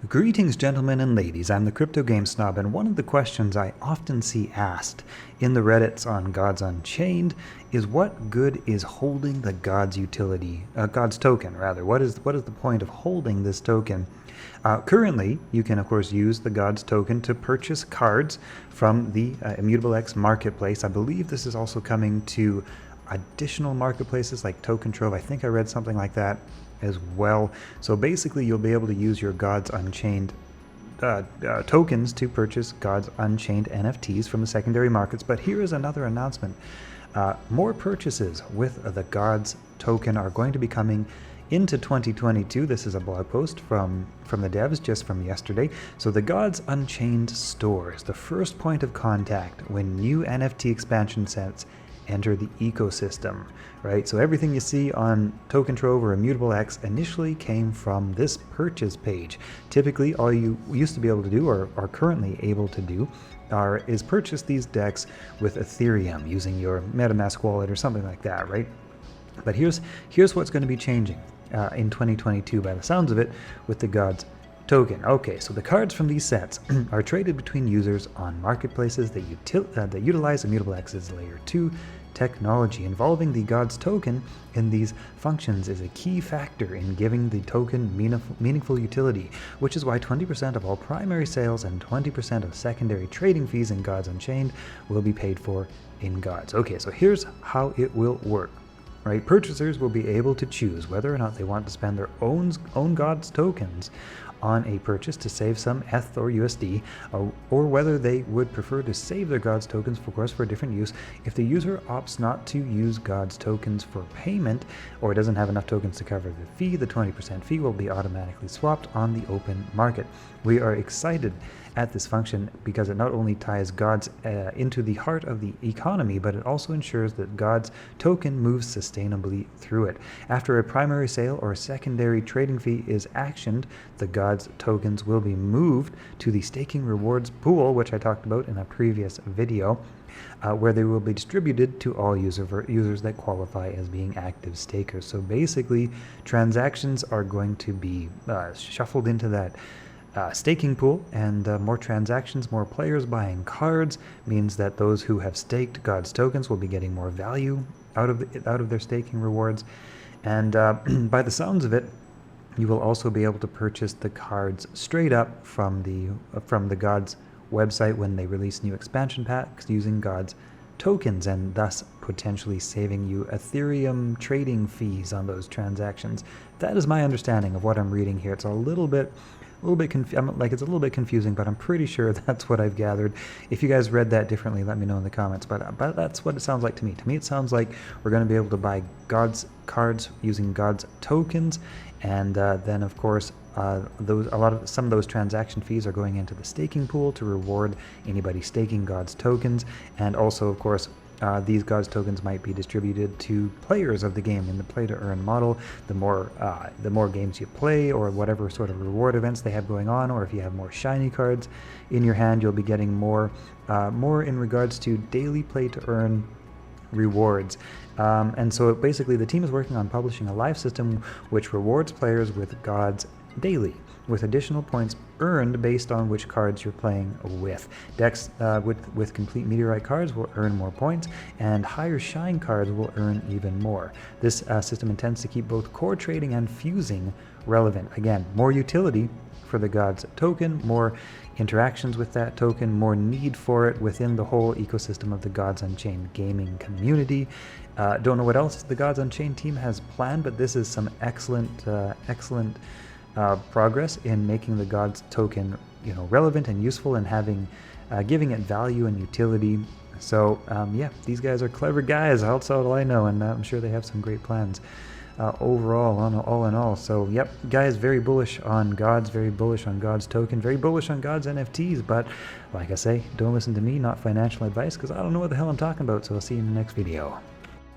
Greetings, gentlemen and ladies. I'm the Crypto Game Snob, and one of the questions I often see asked in the Reddits on Gods Unchained is what good is holding the Gods utility, Gods token rather. What is the point of holding this token? Currently, you can of course use the Gods token to purchase cards from the Immutable X marketplace. I believe this is also coming to additional marketplaces like Token Trove. I think I read something like that as well. So basically you'll be able to use your Gods Unchained tokens to purchase Gods Unchained NFTs from the secondary markets. But here is another announcement. More purchases with the Gods token are going to be coming into 2022. This is a blog post from the devs just from yesterday. So the Gods Unchained store is the first point of contact when new NFT expansion sets enter the ecosystem, right? So everything you see on Token Trove or Immutable X initially came from this purchase page. Typically, all you used to be able to do, or are currently able to do, is purchase these decks with Ethereum using your MetaMask wallet or something like that, right? But here's what's going to be changing in 2022 by the sounds of it with the Gods token. Okay, so the cards from these sets are traded between users on marketplaces that utilize Immutable X's Layer 2 technology. Involving the Gods token in these functions is a key factor in giving the token meaningful utility, which is why 20% of all primary sales and 20% of secondary trading fees in Gods Unchained will be paid for in Gods. Okay, so here's how it will work. Right, purchasers will be able to choose whether or not they want to spend their own Gods tokens on a purchase to save some ETH or USD, or whether they would prefer to save their Gods tokens, of course, for a different use. If the user opts not to use Gods tokens for payment, or doesn't have enough tokens to cover the fee, the 20% fee will be automatically swapped on the open market. We are excited at this function because it not only ties Gods into the heart of the economy, but it also ensures that Gods token moves sustainably through it. After a primary sale or a secondary trading fee is actioned, the Gods tokens will be moved to the staking rewards pool, which I talked about in a previous video, where they will be distributed to all users that qualify as being active stakers. So basically, transactions are going to be shuffled into that staking pool, and more transactions, more players buying cards means that those who have staked Gods tokens will be getting more value out of their staking rewards. And by the sounds of it, you will also be able to purchase the cards straight up from the Gods website when they release new expansion packs using Gods tokens, and thus potentially saving you Ethereum trading fees on those transactions. That is my understanding of what I'm reading here. It's a little bit confusing, but I'm pretty sure that's what I've gathered. If you guys read that differently, let me know in the comments. But that's what it sounds like to me. To me, it sounds like we're going to be able to buy Gods cards using Gods tokens, and then of course some of those transaction fees are going into the staking pool to reward anybody staking Gods tokens, and also of course these Gods tokens might be distributed to players of the game in the play-to-earn model. The more games you play, or whatever sort of reward events they have going on, or if you have more shiny cards in your hand, you'll be getting more in regards to daily play-to-earn rewards. And so basically the team is working on publishing a live system which rewards players with Gods daily, with additional points earned based on which cards you're playing with. Decks with complete meteorite cards will earn more points, and higher shine cards will earn even more. This system intends to keep both core trading and fusing relevant. Again, more utility for the Gods token, more interactions with that token, more need for it within the whole ecosystem of the Gods Unchained gaming community. Don't know what else the Gods Unchained team has planned, but this is some excellent progress in making the Gods token, relevant and useful, and giving it value and utility. So yeah, these guys are clever guys. That's all I know, and I'm sure they have some great plans overall, all in all. So yep, guys, very bullish on Gods, very bullish on Gods token, very bullish on Gods NFTs. But like I say, don't listen to me, not financial advice, because I don't know what the hell I'm talking about. So I'll see you in the next video.